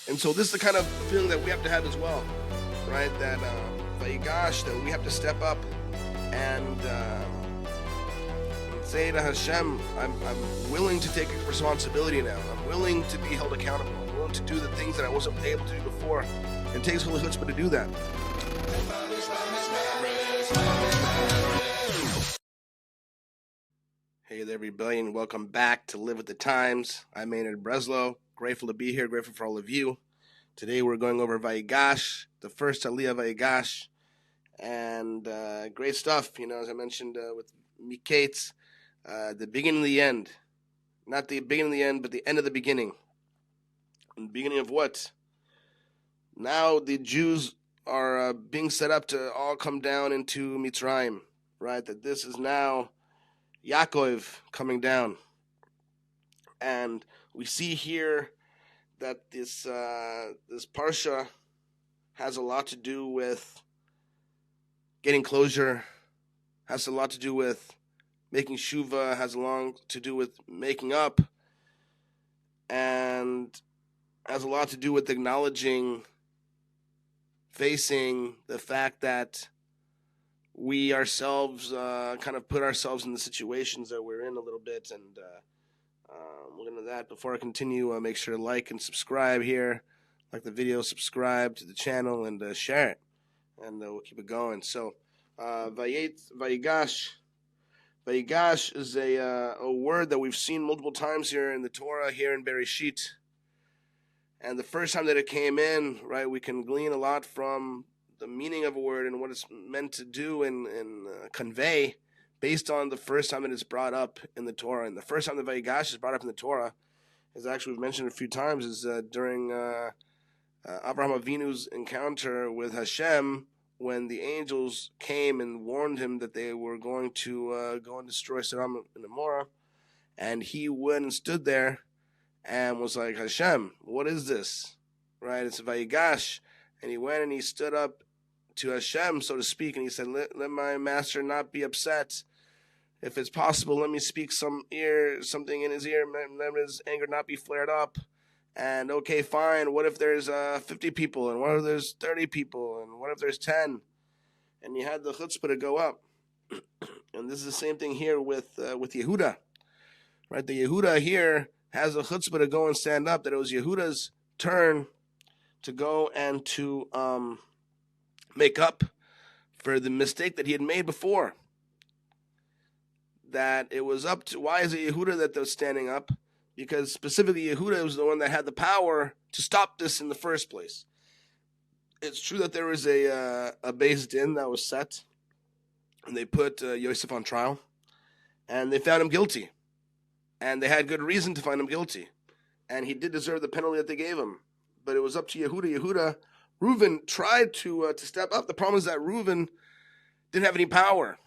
And so this is the kind of feeling that we have to have as well, right? That Vayigash, that we have to step up and say to Hashem, I'm willing to take responsibility now. I'm willing to be held accountable. I'm willing to do the things that I wasn't able to do before. It takes holy chutzpah to do that. Hey there, everybody, and welcome back to Live with the Times. I'm Maynard Breslow. Grateful to be here. Grateful for all of you. Today we're going over Vayigash, the first Aliyah Vayigash, and great stuff. As I mentioned with Mikates, the beginning of the end. Not the beginning of the end, but the end of the beginning. And the beginning of what? Now the Jews are being set up to all come down into Mitzrayim, right? That this is now Yaakov coming down. And we see here that this parsha has a lot to do with getting closure, has a lot to do with making Shuva, has a lot to do with making up, and has a lot to do with acknowledging, facing the fact that we ourselves kind of put ourselves in the situations that we're in a little bit. And we'll get into that. Before I continue, make sure to like and subscribe here. Like the video, subscribe to the channel, and share it. And we'll keep it going. So, Vayigash. Vayigash is a word that we've seen multiple times here in the Torah, here in Bereshit. And the first time that it came in, right, we can glean a lot from the meaning of a word and what it's meant to do and convey based on the first time that it's brought up in the Torah. And the first time the Vayigash is brought up in the Torah, as actually we've mentioned a few times, is during Avraham Avinu's encounter with Hashem, when the angels came and warned him that they were going to go and destroy Sodom and Gomorrah. And he went and stood there and was like, Hashem, what is this? Right? It's a Vayigash. And he went and he stood up to Hashem, so to speak, and he said, let my master not be upset. If it's possible, let me speak something in his ear, let his anger not be flared up. And okay, fine, what if there's 50 people, and what if there's 30 people, and what if there's 10? And he had the chutzpah to go up. And this is the same thing here with Yehuda. Right, the Yehuda here has a chutzpah to go and stand up, that it was Yehuda's turn to go and to make up for the mistake that he had made before. That it was up to, why is it Yehuda that was standing up? Because specifically Yehuda was the one that had the power to stop this in the first place. It's true that there was a Beis Din that was set, and they put Yosef on trial, and they found him guilty. And they had good reason to find him guilty. And he did deserve the penalty that they gave him. But it was up to Yehuda. Reuven tried to step up. The problem is that Reuven didn't have any power.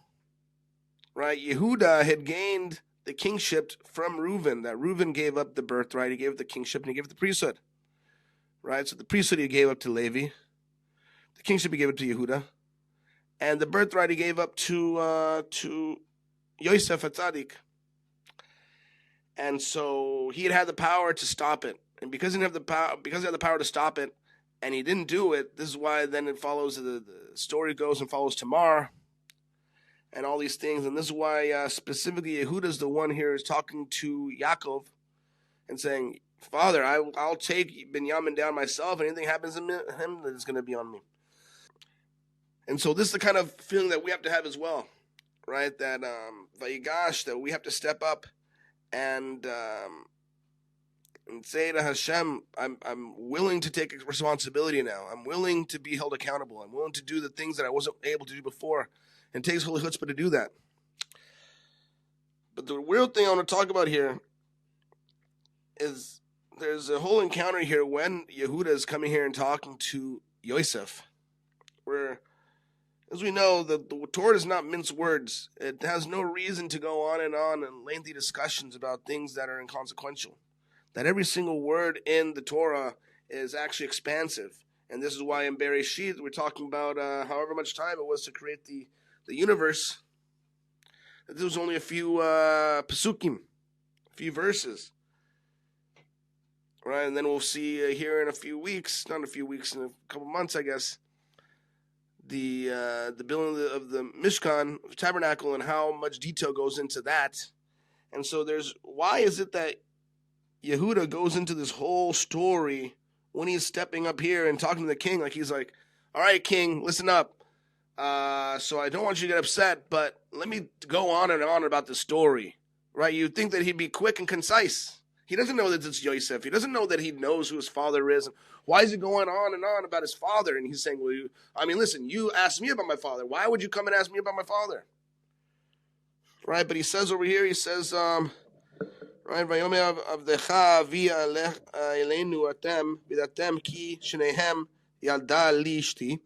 Right? Yehuda had gained the kingship from Reuven. That Reuven gave up the birthright. He gave up the kingship, and he gave up the priesthood. Right? So the priesthood he gave up to Levi. The kingship he gave up to Yehuda. And the birthright he gave up to Yosef HaTzadik. And so he had the power to stop it. And because he had the power to stop it, and he didn't do it, this is why then it follows, the story goes and follows Tamar and all these things. And this is why specifically Yehuda's the one here is talking to Yaakov and saying, Father, I'll take Binyamin down myself. Anything happens to him, it's going to be on me. And so this is the kind of feeling that we have to have as well, right? That Vayigash, that we have to step up and say to Hashem, I'm willing to take responsibility now. I'm willing to be held accountable. I'm willing to do the things that I wasn't able to do before. And it takes holy chutzpah to do that. But the real thing I want to talk about here is there's a whole encounter here when Yehuda is coming here and talking to Yosef, where, as we know, the Torah does not mince words. It has no reason to go on and lengthy discussions about things that are inconsequential. That every single word in the Torah is actually expansive. And this is why in Bereshit we're talking about however much time it was to create the universe. There was only a few pasukim, a few verses. right? And then we'll see here in a few weeks, not a few weeks, in a couple months, I guess, the building of the Mishkan tabernacle and how much detail goes into that. And so why is it that Yehuda goes into this whole story when he's stepping up here and talking to the king, like he's like, all right, king, listen up. So I don't want you to get upset, but let me go on and on about the story, right? You'd think that he'd be quick and concise. He doesn't know that it's Yosef. He doesn't know that he knows who his father is. Why is he going on and on about his father? And he's saying, well, listen, you asked me about my father. Why would you come and ask me about my father? Right, but he says over here, right, Vayomer avdecha avia elenu atem vidatem ki shnehem yalda li ishti.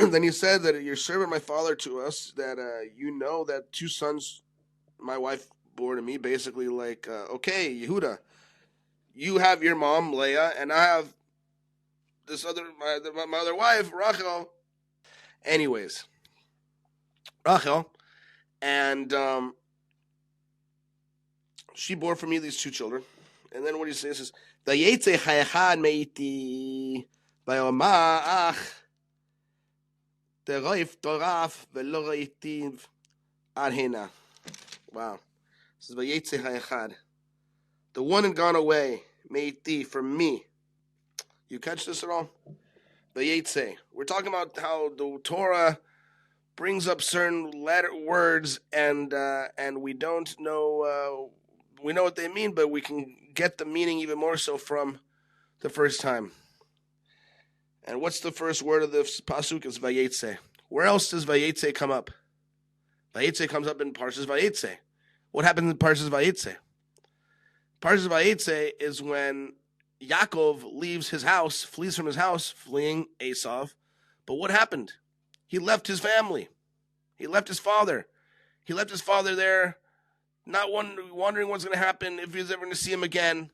Then he said that your servant, my father, to us, that you know that 2 sons my wife bore to me, basically like, okay, Yehuda, you have your mom, Leah, and I have this my other wife, Rachel. Anyways, Rachel, and she bore for me these 2 children. And then what he says is, Vayetze chayechad meiti vayoma ach teroif toraf velo reitiv adhena. Wow. This is Vayetze chayechad. The one had gone away, meiti, from me. You catch this at all? Vayetze. We're talking about how the Torah brings up certain words, and we don't know. We know what they mean, but we can get the meaning even more so from the first time. And what's the first word of the pasuk? Is Vayetze. Where else does Vayetze come up? Vayetze comes up in Parshas Vayetze. What happens in Parshas Vayetze? Parshas Vayetze is when Yaakov leaves his house, flees from his house, fleeing Esav. But what happened? He left his family. He left his father. He left his father there, not wondering what's going to happen, if he's ever going to see him again.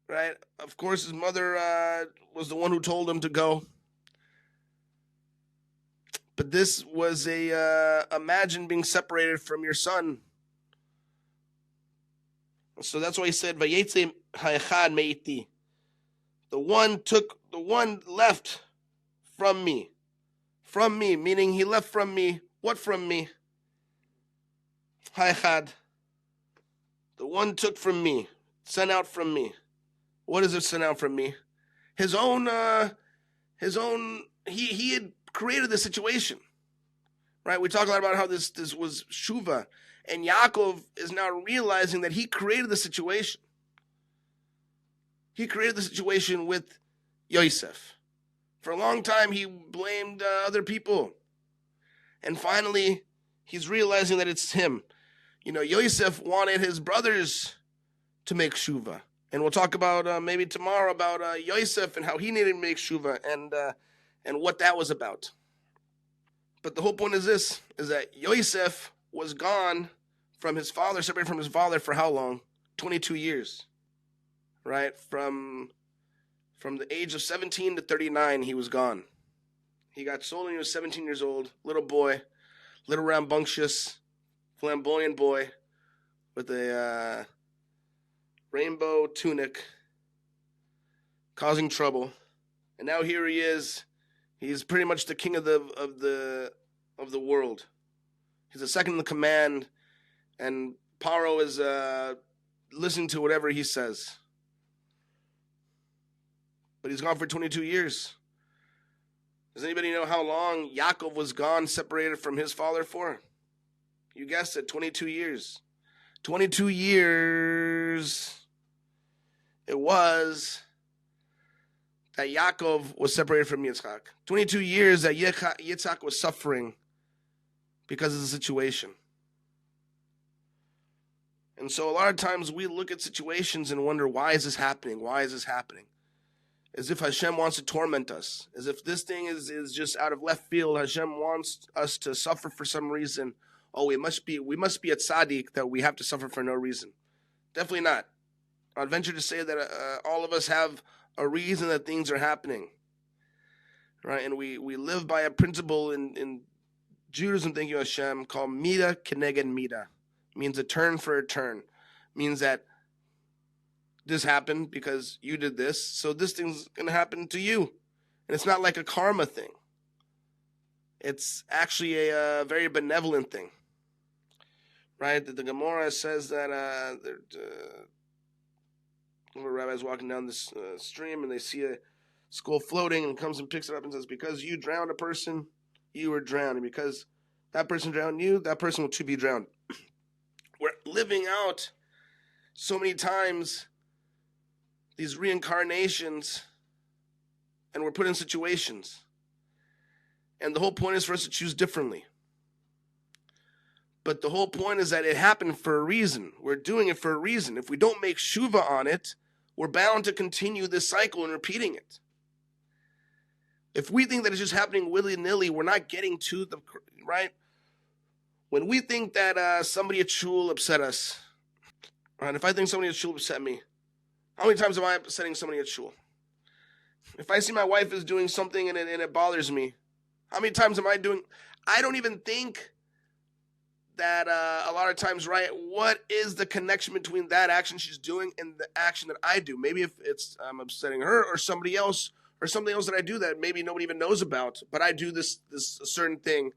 Right? Of course, his mother was the one who told him to go. But this was imagine being separated from your son. So that's why he said, Vayetze ha'echad meiti. The one left from me. From me, meaning he left from me. What from me? Ha'echad. The one took from me, sent out from me. What is it sent out from me? His own, he had created the situation. Right? We talk a lot about how this was Shuva. And Yaakov is now realizing that he created the situation. He created the situation with Yosef. For a long time, he blamed other people. And finally, he's realizing that it's him. Yosef wanted his brothers to make Shuva. And we'll talk about maybe tomorrow about Yosef and how he needed to make Shuva and what that was about. But the whole point is this, is that Yosef was gone from his father, separated from his father for how long? 22 years. Right? From the age of 17 to 39, he was gone. He got sold when he was 17 years old, little boy, little rambunctious, flamboyant boy with a rainbow tunic, causing trouble. And now here he is. He's pretty much the king of the world. He's the second in command, and Paro is listening to whatever he says. But he's gone for 22 years. Does anybody know how long Yaakov was gone, separated from his father for? You guessed it, 22 years. 22 years it was that Yaakov was separated from Yitzchak. 22 years that Yitzchak was suffering because of the situation. And so a lot of times we look at situations and wonder, why is this happening? Why is this happening? As if Hashem wants to torment us. As if this thing is just out of left field. Hashem wants us to suffer for some reason. Oh, we must be a tzaddik that we have to suffer for no reason. Definitely not. I'd venture to say that all of us have a reason that things are happening. Right? And we live by a principle in Judaism, thank you Hashem, called Mida Keneged Mida. Means a turn for a turn. Means that this happened because you did this, so this thing's going to happen to you. And it's not like a karma thing. It's actually a very benevolent thing. Right? The Gemara says that a rabbi's walking down this stream and they see a skull floating and comes and picks it up and says, because you drowned a person, you were drowned. And because that person drowned you, that person will too be drowned. We're living out so many times these reincarnations, and we're put in situations. And the whole point is for us to choose differently. But the whole point is that it happened for a reason. We're doing it for a reason. If we don't make Shuva on it, we're bound to continue this cycle and repeating it. If we think that it's just happening willy-nilly, we're not getting to the, right? When we think that somebody at shul upset us, right? If I think somebody at shul upset me, how many times am I upsetting somebody at shul? If I see my wife is doing something and it bothers me, how many times am I doing? I don't even think that a lot of times, right, what is the connection between that action she's doing and the action that I do? Maybe if it's I'm upsetting her or somebody else or something else that I do that maybe nobody even knows about, but I do this certain thing.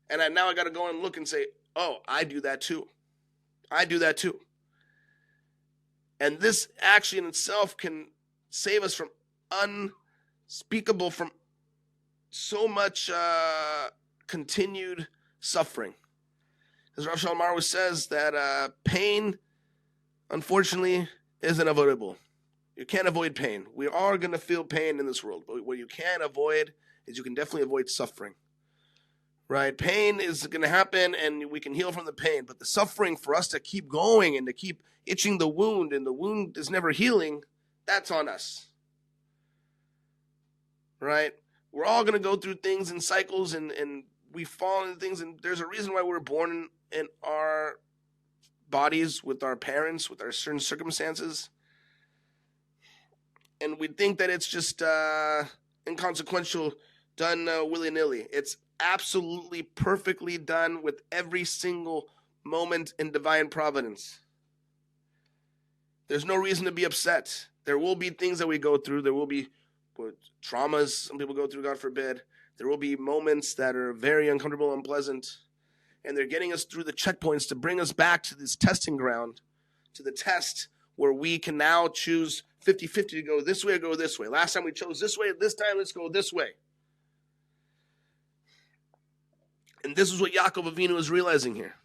And now I got to go and look and say, oh, I do that too. I do that too. And this action in itself can save us from unspeakable, from so much continued suffering. As Rav Shalom always says, that pain, unfortunately, is unavoidable. You can't avoid pain. We are going to feel pain in this world. But what you can avoid is you can definitely avoid suffering. Right? Pain is going to happen and we can heal from the pain. But the suffering for us to keep going and to keep itching the wound, and the wound is never healing, that's on us. Right? We're all going to go through things in cycles and we fall into things, and there's a reason why we're born in our bodies with our parents, with our certain circumstances. And we think that it's just inconsequential, done willy-nilly. It's absolutely perfectly done with every single moment in divine providence. There's no reason to be upset. There will be things that we go through. There will be traumas some people go through, God forbid. There will be moments that are very uncomfortable, unpleasant. And they're getting us through the checkpoints to bring us back to this testing ground, to the test where we can now choose 50-50 to go this way or go this way. Last time we chose this way. This time let's go this way. And this is what Yaakov Avinu is realizing here.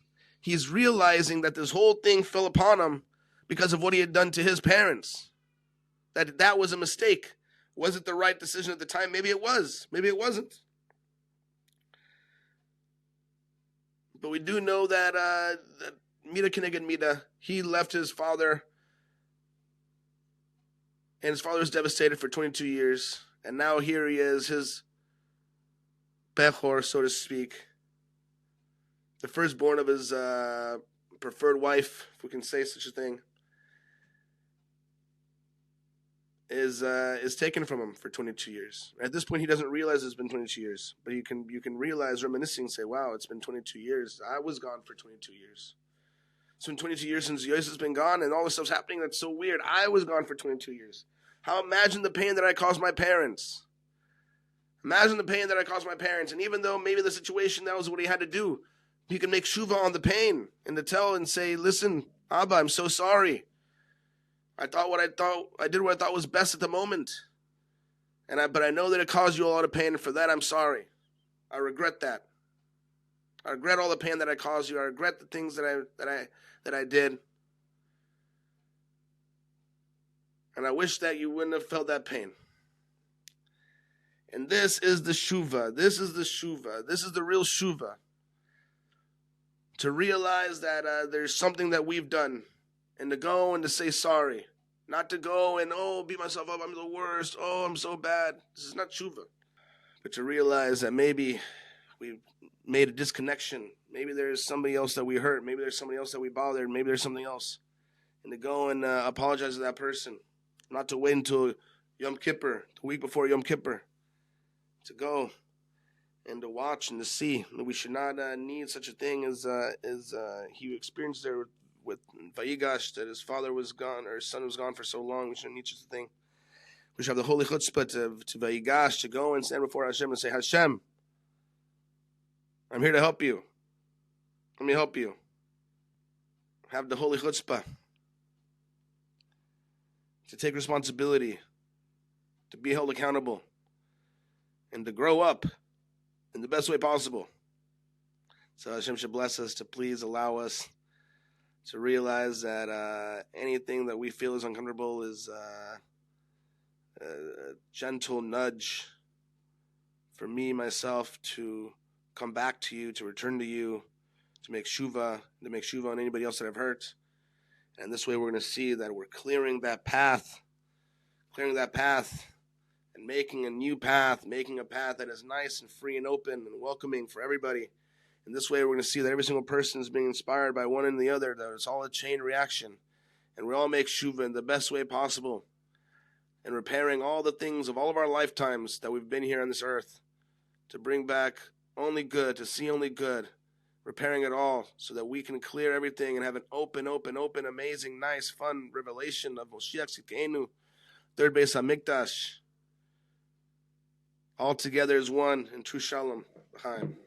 He's realizing that this whole thing fell upon him because of what he had done to his parents. That was a mistake. Was it the right decision at the time? Maybe it was. Maybe it wasn't. But we do know that Mida Keneged Mida, he left his father, and his father was devastated for 22 years. And now here he is, his Bechor, so to speak, the firstborn of his preferred wife, if we can say such a thing, is taken from him for 22 years. At this point, he doesn't realize it's been 22 years, but you can realize, reminiscing, say, wow, it's been 22 years. I was gone for 22 years. It's been 22 years since Yosef's been gone, and all this stuff's happening. That's so weird. I was gone for 22 years. Imagine the pain that I caused my parents. Imagine the pain that I caused my parents. And even though maybe the situation, that was what he had to do, he can make Shuva on the pain and to tell and say, listen, Abba, I'm so sorry. I did what I thought was best at the moment. But I know that it caused you a lot of pain, and for that I'm sorry. I regret that. I regret all the pain that I caused you. I regret the things that I did. And I wish that you wouldn't have felt that pain. And this is the Shuva. This is the Shuva. This is the real Shuva. To realize that there's something that we've done, and to go and to say sorry. Not to go and, beat myself up, I'm the worst, I'm so bad. This is not Shuva. But to realize that maybe we made a disconnection. Maybe there's somebody else that we hurt. Maybe there's somebody else that we bothered. Maybe there's something else. And to go and apologize to that person. Not to wait until Yom Kippur, the week before Yom Kippur. To go and to watch and to see. We should not need such a thing as he experienced there with Vayigash, that his father was gone, or his son was gone for so long. We shouldn't need such a thing. We should have the holy chutzpah to Vayigash, to go and stand before Hashem and say, Hashem, I'm here to help you. Let me help you. Have the holy chutzpah to take responsibility, to be held accountable, and to grow up in the best way possible. So Hashem should bless us to please allow us to realize that anything that we feel is uncomfortable is a gentle nudge for me, myself, to come back to you, to return to you, to make Shuva on anybody else that I've hurt. And this way we're going to see that we're clearing that path, and making a new path, making a path that is nice and free and open and welcoming for everybody. And this way we're going to see that every single person is being inspired by one and the other, that it's all a chain reaction. And we all make Shuva in the best way possible, and repairing all the things of all of our lifetimes that we've been here on this earth, to bring back only good, to see only good, repairing it all so that we can clear everything and have an open, amazing, nice, fun revelation of Moshiach Tzidkeinu, third Beis HaMikdash, all together as one in true Shalom. L'chaim.